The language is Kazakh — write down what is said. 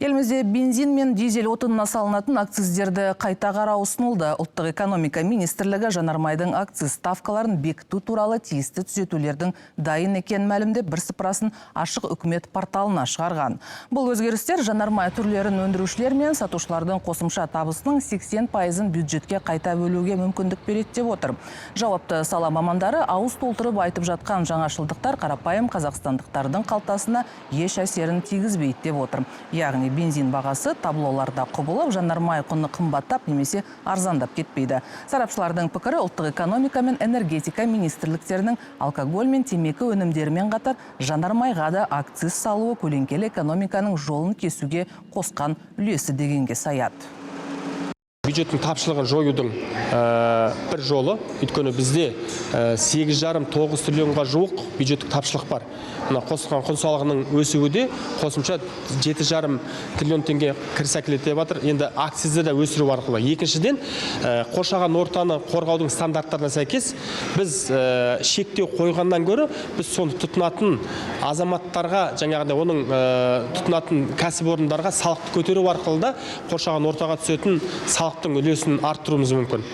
Елімізде бензин мен дизель отынына салынатын акциздерді қайта қарау ұсынылды. Ұлттық экономика министрлігі жанармайдың акциз ставкаларын бекіту туралы тиісті түзетулердің дайын екенін мәлімдеп, бірсыпырасын ашық үкімет порталына шығарған. Бұл өзгерістер жанармай түрлерін өндірушілер мен сатушылардың қосымша табысының 80%-ын бюджетке қайта бөлуге мүмкіндік береді деп отыр. Жауапты сала мамандары ауыз толтырып айтып жатқан жаңашылдықтар қарапайым қазақстандықтардың қалтасына еш әсерін тигізбейді деп отыр. Яғни бензин бағасы таблоларда құбылып, жанармай құны қымбаттап немесе арзандап кетпейді. Сарапшылардың пікірі, ұлттық экономика мен энергетика министрліктерінің алкоголь мен темекі өнімдерімен қатар жанармайға да акциз салуы көлеңкелі экономиканың жолын кесуге қосқан үлесі дегенге саяды. Бюджеттің тапшылығын жоюдың бір жолы, өйткені бізде 8,5-9 триллионға жуық бюджеттік тапшылық бар. Қосылған құн салығының өсуі де қосымша 7,5 триллион теңге кіріс әкеледі деп жатыр. Енді акцизді де өсіру арқылы. Екіншіден, қоршаған ортаны қорғаудың стандарттарына сәйкес біз шектеу қойғаннан гөрі біз соны тұтынатын азаматтарға, жаңағыдай оның тұтынатын кәсіпорындарға салықты көтеру арқылы да қоршаған ортаға түсетін салықтың үлесін арттыруымыз мүмкін.